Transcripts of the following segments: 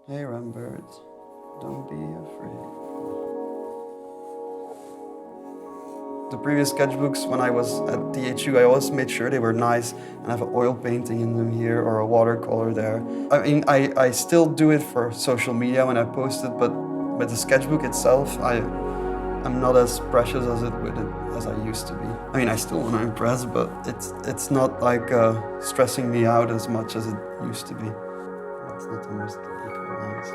Hey Rembert, don't be afraid. The previous sketchbooks, when I was at DHU, I always made sure they were nice and have an oil painting in them here or a watercolor there. I mean, I still do it for social media when I post it, but with the sketchbook itself, I'm not as precious as I used to be. I mean, I still want to impress, but it's not like stressing me out as much as it used to be. That's not the most equal lines.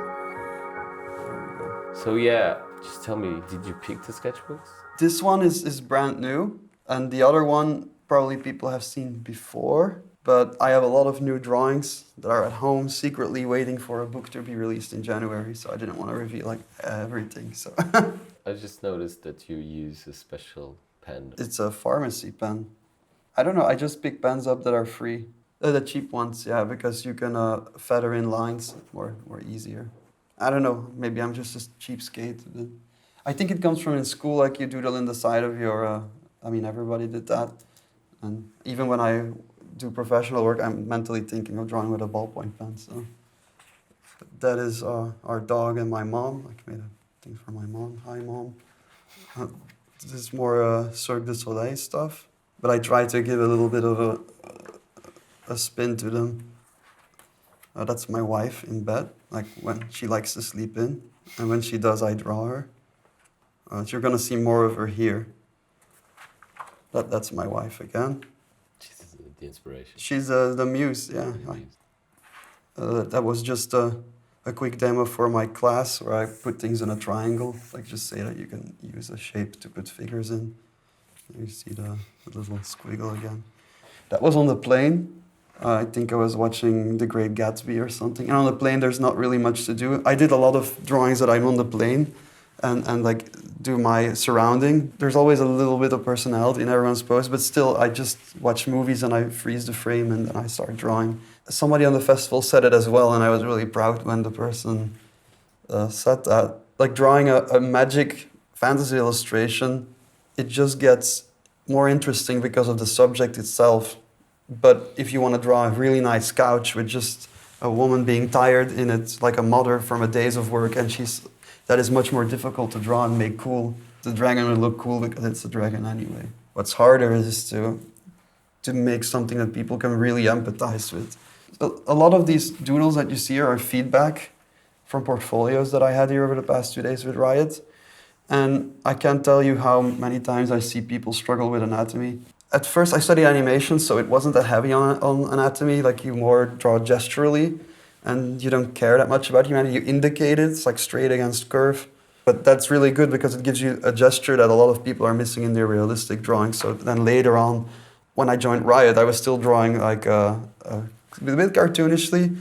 There we go. So yeah, just tell me, did you pick the sketchbooks? This one is brand new, and the other one probably people have seen before. But I have a lot of new drawings that are at home secretly waiting for a book to be released in January, so I didn't want to reveal like everything. So I just noticed that you use a special pen. it's a pharmacy pen. I don't know, I just pick pens up that are free. The cheap ones, yeah, because you can feather in lines more easier. I don't know, maybe I'm just a cheapskate. I think it comes from in school, like you doodle in the side of your, I mean, everybody did that. And even when I do professional work, I'm mentally thinking of drawing with a ballpoint pen. So that is our dog and my mom. I made a thing for my mom. Hi, Mom. This is more Cirque du Soleil stuff, but I try to give a little bit of a spin to them. That's my wife in bed, like when she likes to sleep in. And when she does, I draw her. You're gonna see more of her here. That's my wife again. She's the inspiration. She's the muse, yeah. That was just a quick demo for my class where I put things in a triangle. Like just say that you can use a shape to put figures in. You see the little squiggle again. That was on the plane. I think I was watching The Great Gatsby or something. And on the plane, there's not really much to do. I did a lot of drawings that I'm on the plane and like do my surrounding. There's always a little bit of personality in everyone's pose, but still, I just watch movies and I freeze the frame and then I start drawing. Somebody on the festival said it as well, and I was really proud when the person said that. Like drawing a magic fantasy illustration, it just gets more interesting because of the subject itself. But if you want to draw a really nice couch with just a woman being tired in it, like a mother from a days of work, and that is much more difficult to draw and make cool. The dragon will look cool because it's a dragon anyway. What's harder is to make something that people can really empathize with. A lot of these doodles that you see are feedback from portfolios that I had here over the past 2 days with Riot. And I can't tell you how many times I see people struggle with anatomy. At first, I studied animation, so it wasn't that heavy on anatomy. Like you more draw gesturally, and you don't care that much about humanity. You indicate it, it's like straight against curve. But that's really good because it gives you a gesture that a lot of people are missing in their realistic drawings. So then later on, when I joined Riot, I was still drawing like a bit cartoonishly.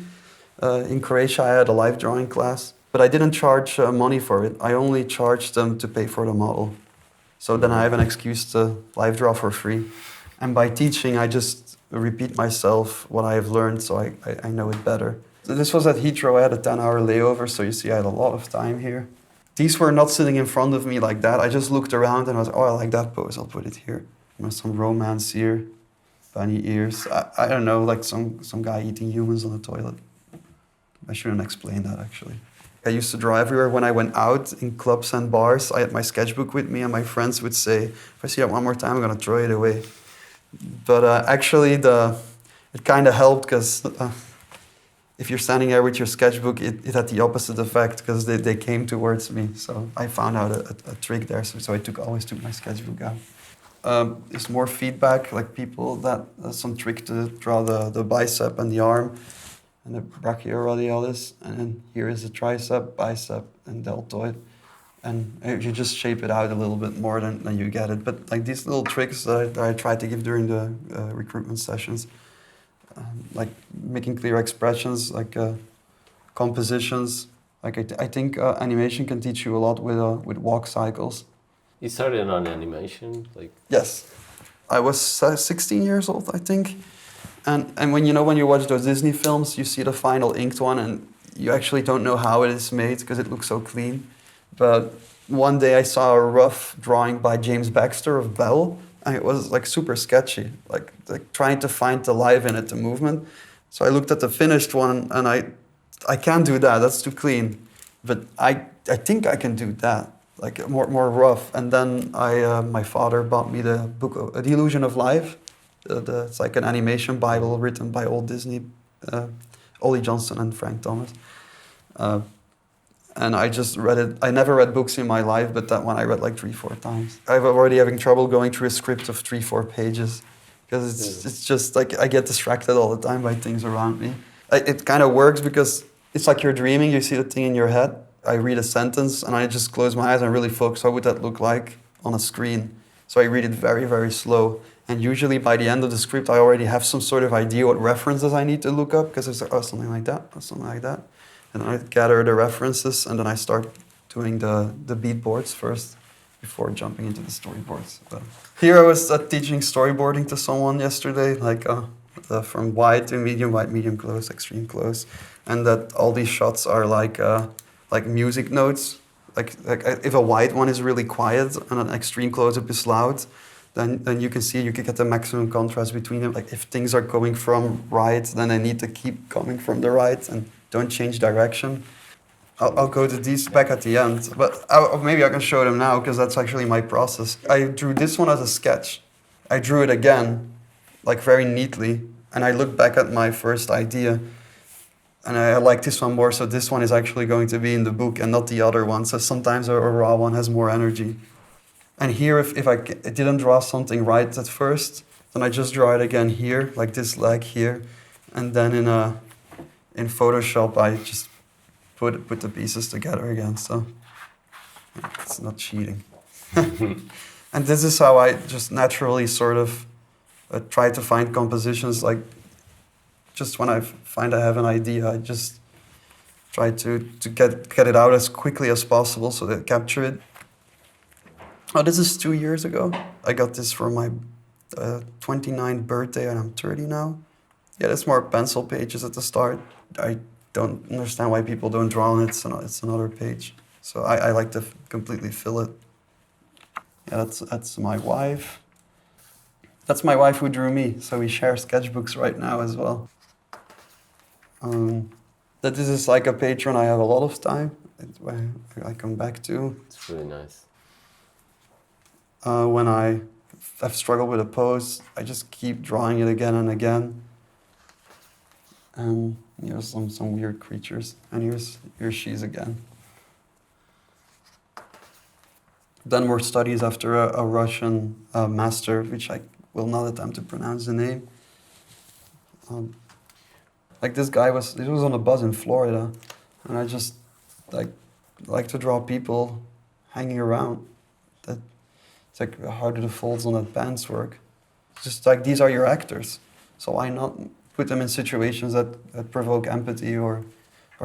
In Croatia, I had a live drawing class, but I didn't charge money for it. I only charged them to pay for the model. So then I have an excuse to live draw for free. And by teaching, I just repeat myself what I have learned, so I know it better. So this was at Heathrow. I had a 10-hour layover, so you see I had a lot of time here. These were not sitting in front of me like that. I just looked around and I was, oh, I like that pose, I'll put it here. There's some romance here, bunny ears. I don't know, like some guy eating humans on the toilet. I shouldn't explain that, actually. I used to draw everywhere. When I went out in clubs and bars, I had my sketchbook with me, and my friends would say, if I see that one more time, I'm going to throw it away. But actually, it kind of helped, because if you're standing there with your sketchbook, it had the opposite effect, because they came towards me. So I found out a trick there, so I always took my sketchbook out. There's more feedback, like people some trick to draw the bicep and the arm, and the brachioradialis, and then here is the tricep, bicep, and deltoid. And you just shape it out a little bit more than you get it. But like these little tricks that I try to give during the recruitment sessions, like making clear expressions, like compositions. Like I think animation can teach you a lot with walk cycles. You started on animation, like? Yes, I was 16 years old, I think. And when you watch those Disney films, you see the final inked one, and you actually don't know how it is made because it looks so clean. But one day I saw a rough drawing by James Baxter of Belle, and it was like super sketchy, like trying to find the life in it, the movement. So I looked at the finished one, and I I can't do that. That's too clean. But I think I can do that, like more rough. And then my father bought me the book, The Illusion of Life. It's like an animation Bible written by old Disney, Ollie Johnston and Frank Thomas. And I just read it. I never read books in my life, but that one I read like 3-4 times. I'm already having trouble going through a script of 3-4 pages because it's just like I get distracted all the time by things around me. It kind of works because it's like you're dreaming. You see the thing in your head. I read a sentence and I just close my eyes and really focus. How would that look like on a screen? So I read it very, very slow. And usually by the end of the script, I already have some sort of idea what references I need to look up because it's like, oh, something like that, or something like that. And then I gather the references and then I start doing the beat boards first before jumping into the storyboards. Here I was teaching storyboarding to someone yesterday, like from wide to medium close, extreme close. And that all these shots are like music notes. Like if a wide one is really quiet and an extreme close-up is loud, then you can see you can get the maximum contrast between them. Like if things are coming from right, then they need to keep coming from the right and don't change direction. I'll go to these back at the end, but maybe I can show them now because that's actually my process. I drew this one as a sketch. I drew it again, like very neatly, and I looked back at my first idea, and I like this one more, so this one is actually going to be in the book and not the other one, so sometimes a raw one has more energy. And here, if I didn't draw something right at first, then I just draw it again here, like this leg here, and then in Photoshop I just put the pieces together again, so it's not cheating. And this is how I just naturally sort of try to find compositions, like just when I find I have an idea, I just try to get it out as quickly as possible so that I capture it. Oh, this is 2 years ago. I got this for my 29th birthday and I'm 30 now. Yeah, there's more pencil pages at the start. I don't understand why people don't draw on it. It's another page. So I like to completely fill it. Yeah, that's my wife. That's my wife who drew me. So we share sketchbooks right now as well. That this is like a patron I have a lot of time. I come back to. It's really nice. When I've struggled with a pose, I just keep drawing it again and again. And some weird creatures. And here she's again. Done more studies after a Russian master, which I will not attempt to pronounce the name. Like this guy was on a bus in Florida, and I just like to draw people hanging around. It's like, how do the folds on that pants work? It's just like, these are your actors. So why not put them in situations that provoke empathy or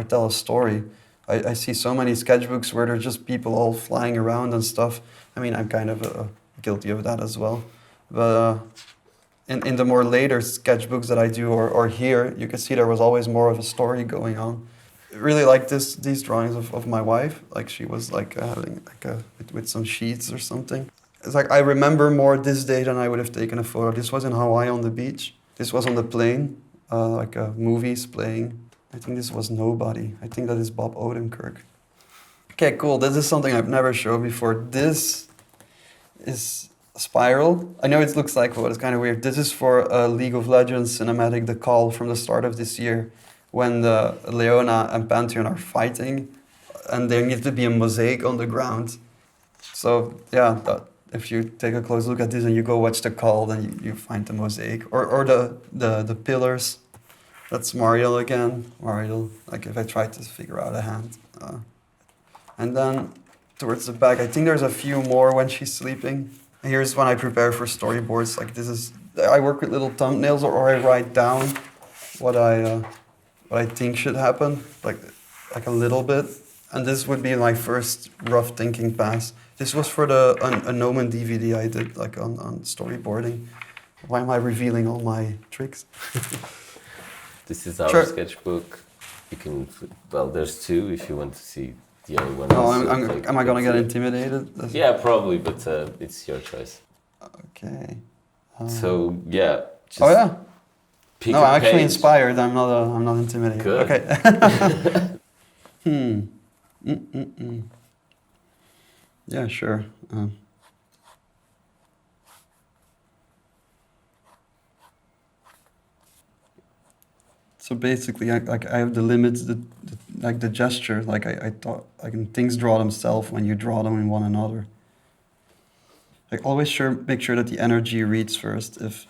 tell a story? I see so many sketchbooks where they're just people all flying around and stuff. I mean, I'm kind of guilty of that as well. But in the more later sketchbooks that I do or here, you can see there was always more of a story going on. I really like these drawings of my wife. Like she was like having with some sheets or something. It's like I remember more this day than I would have taken a photo. This was in Hawaii on the beach. This was on the plane, like movies playing. I think this was Nobody. I think that is Bob Odenkirk. Okay, cool. This is something I've never shown before. This is a spiral. I know it looks like, well, it's kind of weird. This is for a League of Legends cinematic, The Call, from the start of this year, when the Leona and Pantheon are fighting, and there needs to be a mosaic on the ground. So yeah, if you take a close look at this and you go watch The Call, then you find the mosaic. Or the pillars. That's Mariel again. Mariel, like if I try to figure out a hand. And then towards the back, I think there's a few more when she's sleeping. Here's when I prepare for storyboards. Like this is, I work with little thumbnails or I write down what I think should happen, like a little bit. And this would be my first rough thinking pass. This was for a Nomen DVD I did, like on storyboarding. Why am I revealing all my tricks? This is our sketchbook. You can, well, there's two if you want to see the other one. Oh, am I gonna get intimidated? Yeah, probably, but it's your choice. Okay. So yeah. Oh yeah. pick No, a I'm actually page. inspired. I'm not intimidated. Good. Okay. Yeah, sure. So basically, I have the limits, like the gesture. Like I thought, like things draw themselves when you draw them in one another. Like always make sure that the energy reads first. If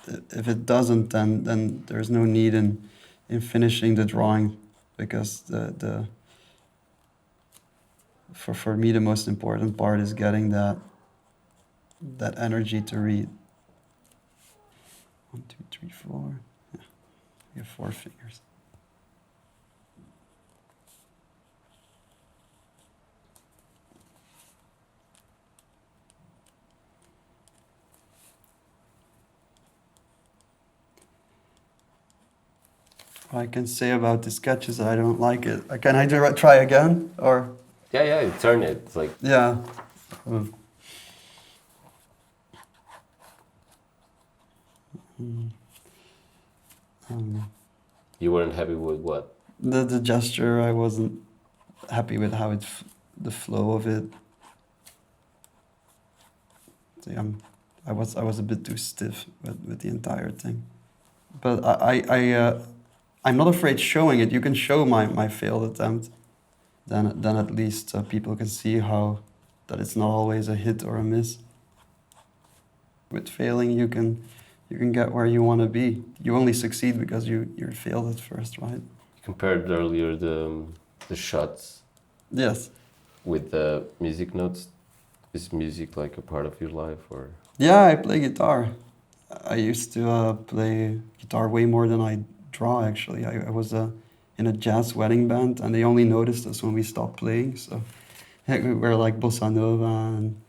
it doesn't, then there's no need in finishing the drawing, because for me the most important part is getting that energy to read. 1, 2, 3, 4. Yeah, you have 4 fingers. What I can say about the sketches, I don't like it. Can I try again, or? Yeah, you turn it. It's like Yeah. you weren't happy with what? The gesture, I wasn't happy with how the flow of it. See, I was a bit too stiff with the entire thing. But I'm not afraid showing it. You can show my failed attempt. Then at least people can see that it's not always a hit or a miss. With failing, you can get where you want to be. You only succeed because you failed at first, right? You compared earlier the shots. Yes. With the music notes. Is music like a part of your life, or? Yeah, I play guitar. I used to play guitar way more than I draw, actually. I was in a jazz wedding band, and they only noticed us when we stopped playing. So we were like bossa nova. And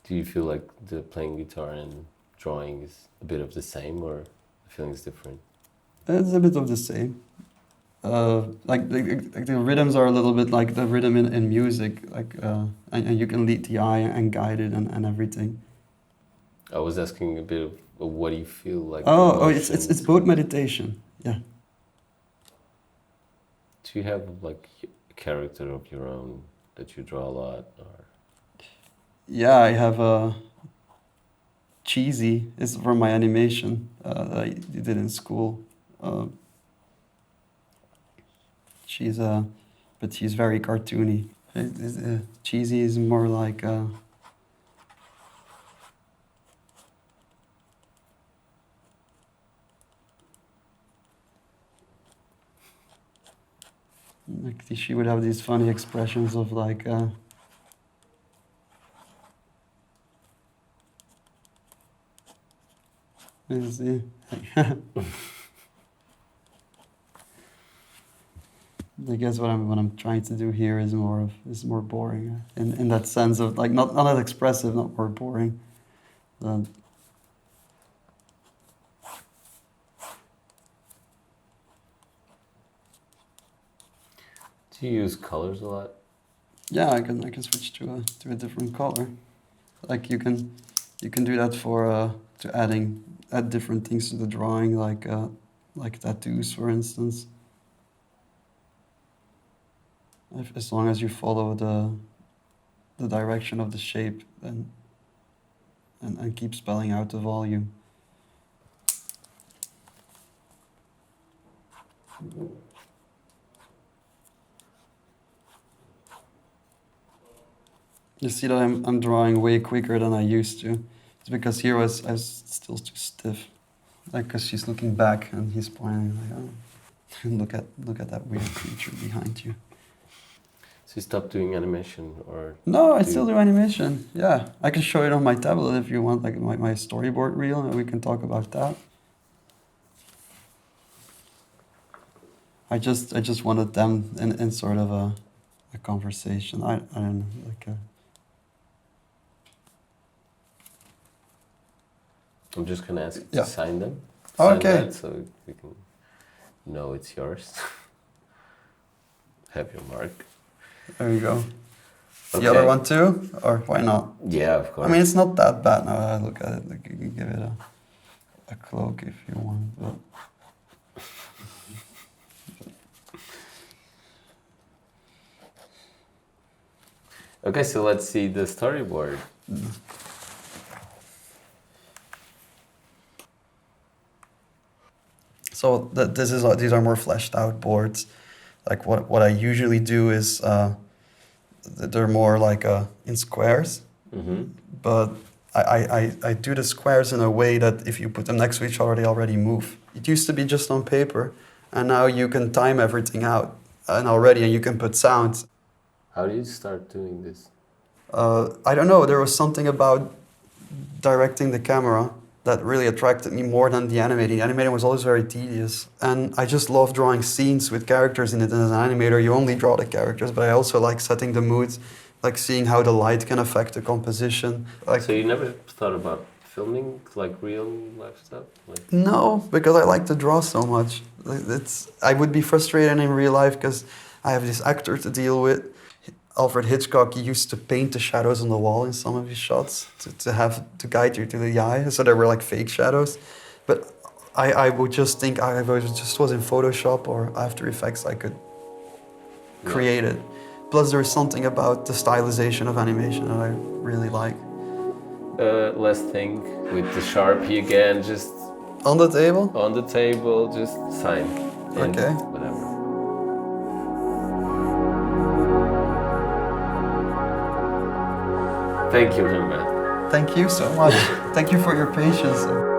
do you feel like the playing guitar and drawing is a bit of the same, or the feeling is different? it's a bit of the same. Like the rhythms are a little bit like the rhythm in music, and you can lead the eye and guide it and everything. I was asking a bit of what do you feel like? It's both meditation. Yeah. Do you have like a character of your own that you draw a lot, or? Yeah, I have Cheesy is from my animation that I did in school. But she's very cartoony. Cheesy is more like she would have these funny expressions of like. See. I guess what I'm trying to do here is more boring in that sense of like not that expressive, not more boring. Do you use colors a lot? Yeah, I can switch to a different color. Like you can do that for to add different things to the drawing, like tattoos, for instance. As long as you follow the direction of the shape and keep spelling out the volume. You see that I'm drawing way quicker than I used to. It's because here I was still too stiff. Like, because she's looking back and he's pointing like, oh, look at that weird creature behind you. So you stopped doing animation, or? No, I still do animation. Yeah, I can show it on my tablet if you want, like my storyboard reel, and we can talk about that. I just wanted them in sort of a conversation. I don't know, like. I'm just gonna ask you Yeah. to sign them. Oh, Sign okay. that so we can know it's yours. Have your mark. There you go. Okay. The other one too, or why not? Yeah, of course. I mean, it's not that bad now that I look at it. Like you can give it a. a cloak if you want. But Okay, so let's see the storyboard. so these are more fleshed out boards. Like what I usually do is they're more like in squares, but I do the squares in a way that if you put them next to each other, they already move. It used to be just on paper, and now you can time everything out and you can put sounds. How do you start doing this? I don't know, there was something about directing the camera that really attracted me more than the animating. The animating was always very tedious. And I just love drawing scenes with characters in it. And as an animator, you only draw the characters, but I also like setting the moods, like seeing how the light can affect the composition. Like, So you never thought about filming, like real life stuff? Like... No, because I like to draw so much. I would be frustrated in real life because I have this actor to deal with. Alfred Hitchcock used to paint the shadows on the wall in some of his shots to guide you to the eye, so they were like fake shadows. But I would just think I was in Photoshop or After Effects, I could create it. Plus there is something about the stylization of animation that I really like. Last thing, with the Sharpie again, just... On the table? On the table, just sign. Okay. Whatever. Thank you, Rembert. Thank you so much. Thank you for your patience.